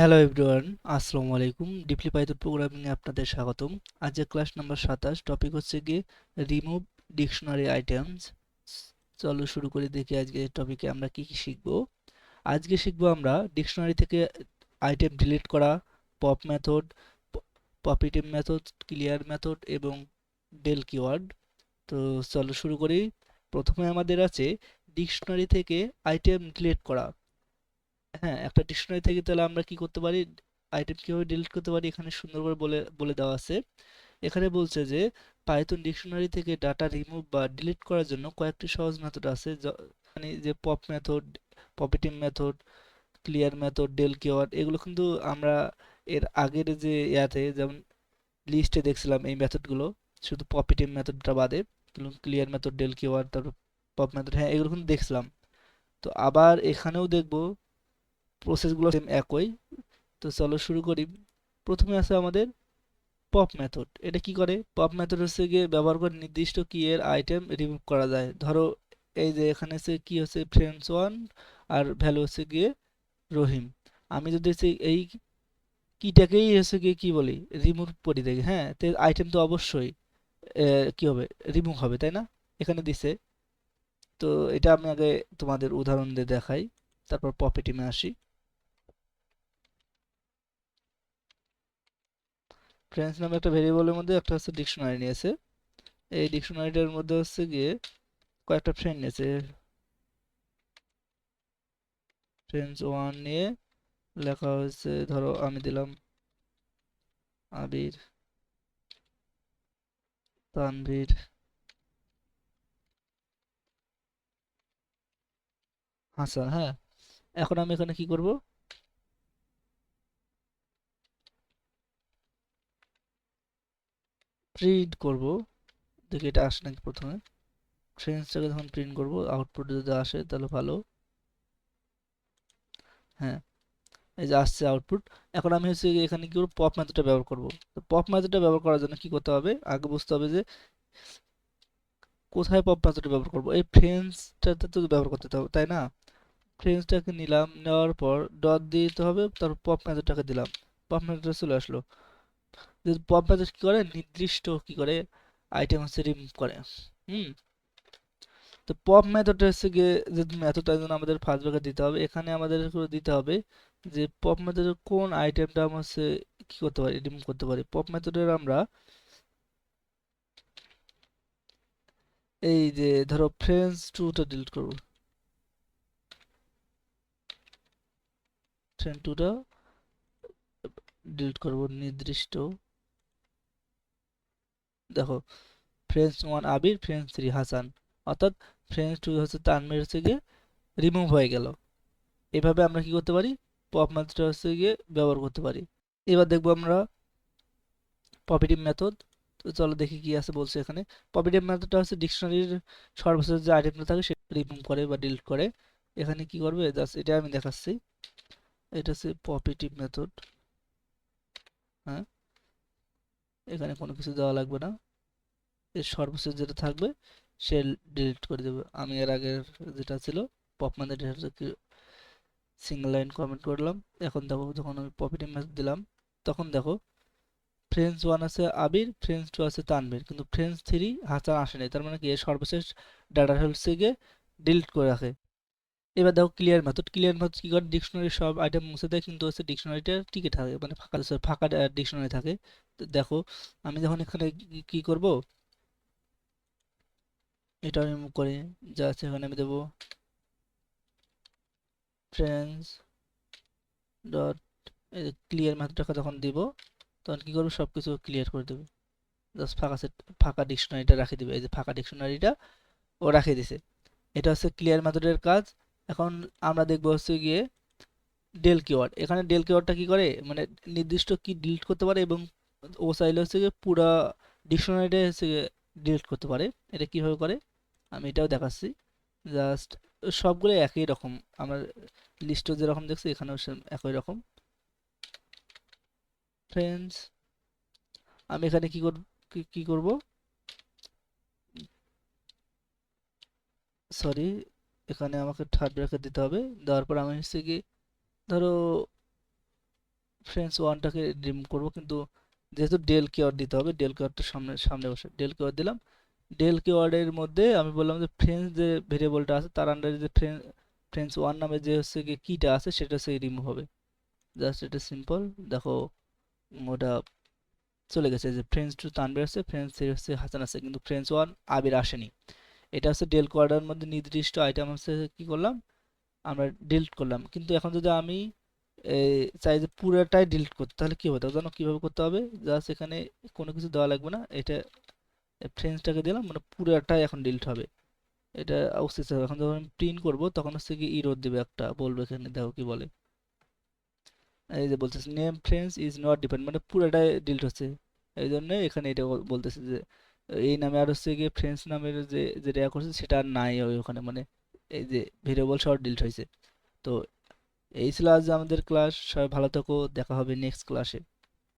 Hello everyone, আসসালামু আলাইকুম। Deeply Python programming এ আপনাদের স্বাগতম। আজকে ক্লাস নাম্বার 27, টপিক হচ্ছে গিয়ে রিমুভ ডিকশনারি আইটেমস। চলো শুরু করে দেখি আজকে টপিকে আমরা কি কি শিখব। আজকে শিখবো আমরা ডিকশনারি থেকে আইটেম ডিলিট করা, pop method, popitem method, clear method এবং ডেল কিওয়ার্ড। তো চলো শুরু করি। প্রথমে আমাদের আছে ডিকশনারি থেকে আইটেম ডিলিট করা। হ্যাঁ, একটা ডিকশনারি থেকে তাহলে আমরা কি করতে পারি, আইটেম কিভাবে ডিলিট করতে পারি এখানে সুন্দর করে বলে বলে দেওয়া আছে। এখানে বলছে যে পাইথন ডিকশনারি থেকে ডাটা রিমুভ বা ডিলিট করার জন্য কয়েকটি সহজ মেথড আছে, মানে যে pop method, popitem method, clear method, del keyword, এগুলো কিন্তু আমরা এর আগের যে ইয়াতে যেমন লিস্টে দেখছিলাম এই মেথডগুলো, শুধু পপিটিভ মেথডটা বাদে। ক্লিয়ার মেথড, ডেল কিওয়ার্ড, তারপর পপ মেথড, হ্যাঁ এগুলো কিন্তু দেখছিলাম। তো আবার এখানেও দেখবো প্রসেসগুলো সেম একই। তো চলো শুরু করি। প্রথমে আছে আমাদের পপ মেথড। এটা কি করে? পপ মেথড হচ্ছে গিয়ে ব্যবহার করে নির্দিষ্ট কি এর আইটেম রিমুভ করা যায়। ধরো এই যে এখানে হচ্ছে কি হচ্ছে ফ্রেন্ডস ওয়ান আর ভ্যালু হচ্ছে গিয়ে রহিম। আমি যদি হচ্ছে এই কিটাকেই হচ্ছে গিয়ে কি বলি, রিমুভ করি দেখি, হ্যাঁ তো আইটেম তো অবশ্যই কি হবে, রিমুভ হবে, তাই না? এখানে দিছে। তো এটা আমি আগে তোমাদের উদাহরণ দিয়ে দেখাই, তারপর পপে টিমে আসি। ফ্রেন্ডস নামে একটা ভেরিয়েবলের মধ্যে একটা হচ্ছে ডিকশনারি নিয়েছে। এই ডিকশনারিটার মধ্যে হচ্ছে গিয়ে কয়েকটা ফ্রেন্ড নিয়েছে। ফ্রেন্ডস ওয়ান নিয়ে লেখা হয়েছে, ধরো আমি দিলাম আবির, তানভীর, হাসান। হ্যাঁ, এখন আমি এখানে কি করব, প্রিন্ট করব। দেখি এটা আসে নাকি প্রথমে। ফ্রেন্ডসটাকে যখন প্রিন্ট করব, আউটপুট যদি আসে তাহলে ভালো। হ্যাঁ, এই যে আসছে আউটপুট। এখন আমি হচ্ছে গিয়ে এখানে কি করব, পপ মেথডটা ব্যবহার করব। তো পপ মেথডটা ব্যবহার করার জন্য কি করতে হবে, আগে বুঝতে হবে যে কোথায় পপ মেথডটা ব্যবহার করব। এই ফ্রেন্ডসটাতে তো ব্যবহার করতে হবে, তাই না? ফ্রেন্ডসটাকে নিলাম, নেওয়ার পর ডট দিয়ে দিতে হবে, তারপর পপ মেথডটাকে দিলাম। পপ মেথডটা চলে আসলো। পপ মেথড কি করে, নির্দিষ্ট কি করে আইটেম হচ্ছে রিমুভ করে। হুম। তো পপ মেথডটা হচ্ছে গিয়ে যে মেথডটার জন্য আমাদের ফার্স্ট ব্র্যাকেট দিতে হবে, এখানে আমাদের করে দিতে হবে যে পপ মেথডের কোন আইটেমটা আমরা হচ্ছে কি করতে পারি, রিমুভ করতে পারি। পপ মেথডের আমরা এই যে ধরো ফ্রেন্ডস টুটা ডিলিট করবো, ফ্রেন্ড টুটা ডিলিট করবো নির্দিষ্ট। দেখো, ফ্রেন্ডস ওয়ান আবির, ফ্রেন্ডস থ্রি হাসান, অর্থাৎ ফ্রেন্ডস টু হচ্ছে তানভীর হচ্ছে গিয়ে রিমুভ হয়ে গেল। এভাবে আমরা কি করতে পারি, পপ মেথডটা হচ্ছে গিয়ে ব্যবহার করতে পারি। এবার দেখবো আমরা পপিটিভ মেথড। তো চলো দেখি কি আছে বলছে এখানে। পপিটিভ মেথডটা হচ্ছে ডিকশনারির সর্বশেষ যে আইটেমটা থাকে সেটা রিমুভ করে বা ডিলিট করে। এখানে কি করবে, জাস্ট এটা আমি দেখাচ্ছি। এটা হচ্ছে পপিটিভ মেথড। হ্যাঁ, এখানে কোনো কিছু দেওয়া লাগবে না, এর সর্বশেষ যেটা থাকবে সে ডিলিট করে দেবে। আমি এর আগের যেটা ছিল pop method, single line comment করলাম। এখন দেখো যখন আমি পপিটিভ মেথড দিলাম, তখন দেখো ফ্রেন্ডস ওয়ান আছে আবির, ফ্রেন্ডস টু আছে তানভীর, কিন্তু ফ্রেন্ডস থ্রি হাসান আসেনি। তার মানে কি, এর সর্বশেষ ডাটা হচ্ছে গিয়ে ডিলিট করে রাখে। এবার দেখো ক্লিয়ার মেথড। ক্লিয়ার মেথড কি করে, ডিকশনারির সব আইটেম মুছে দেয়, কিন্তু হচ্ছে ডিকশনারিটা টিকে থাকে, মানে ফাঁকা ফাঁকা ডিকশনারি থাকে। তো দেখো আমি যখন এখানে কি করব, এটা রিমুভ করে যা আছে এখানে আমি দেবো ফ্রেন্ডস ডট, ক্লিয়ার মেথডটাকে যখন দিব তখন কি করবে, সব কিছু ক্লিয়ার করে দেবে। জাস্ট ফাঁকা সেট, ফাঁকা ডিকশনারিটা রাখে দিবে। এই যে ফাঁকা ডিকশনারিটা ও রাখে দিছে। এটা হচ্ছে ক্লিয়ার মেথডের কাজ। এখন আমরা দেখবো হচ্ছে গিয়ে ডেল কিওয়ার্ড। এখানে ডেল কিওয়ার্ডটা কি করে, মানে নির্দিষ্ট কি ডিলিট করতে পারে, এবং ও চাইলে হচ্ছে গিয়ে পুরা ডিকশনারিটা হচ্ছে ডিলিট করতে পারে। এটা কিভাবে করে আমি এটাও দেখাচ্ছি। জাস্ট সবগুলো একই রকম, আমরা লিস্টও যেরকম দেখছি এখানেও সেম একই রকম। ফ্রেন্ডস, আমি এখানে কি করব, সরি, এখানে আমাকে থার্ড ব্র্যাকেট দিতে হবে। দেওয়ার পর আমি হচ্ছে কি, ধরো ফ্রেন্ডস ওয়ানটাকে রিমুভ করব, কিন্তু যেহেতু ডেল কিওয়ার্ড দিতে হবে, ডেল কিওয়ার্ডটা সামনে সামনে বসে ডেল কিওয়ার্ড দিলাম। ডেল কিওয়ার্ডের মধ্যে আমি বললাম যে ফ্রেন্ডস যে ভেরিয়েবলটা আছে তার আন্ডারে যে ফ্রেন্ডস ওয়ান নামে যে হচ্ছে কি কিটা আছে সেটা হচ্ছে রিমুভ হবে। জাস্ট এটা সিম্পল, দেখো ওটা চলে গেছে। যে ফ্রেন্ডস টু তানভীর আছে, ফ্রেন্ডস থ্রি হচ্ছে হাসান আছে, কিন্তু ফ্রেন্ডস ওয়ান আবির আসেনি। এটা হচ্ছে ডেল কোয়ার্ডার মধ্যে নির্দিষ্ট আইটেম হচ্ছে কি করলাম আমরা ডিলিট করলাম। কিন্তু এখন যদি আমি চাই যে পুরোটাই ডিলিট করতে, তাহলে কি হবে জানো কিভাবে করতে হবে? জাস্ট এখানে কোনো কিছু দেওয়া লাগবে না, এটা ফ্রেন্ডসটাকে দিলাম, মানে পুরোটাই এখন ডিলিট হবে। এটা অবস্থিত হবে। এখন যখন আমি প্রিন্ট করবো তখন হচ্ছে কি ইরোর দেবে একটা, বলবে এখানে দেখো কি বলে, এই যে বলতেছে name friends is not depend, মানে পুরোটাই ডিলিট হচ্ছে। এই জন্য এখানে এটা বলতেছে যে এই নামে আর হচ্ছে গিয়ে ফ্রেন্ডস নামের যে যেটা করছে সেটা আর নাই ওখানে, মানে এই যে ভেরিয়েবল সব ডিলিট হয়েছে। তো এই ছিল আজ আমাদের ক্লাস। সবাই ভালো থাকো, দেখা হবে নেক্সট ক্লাসে।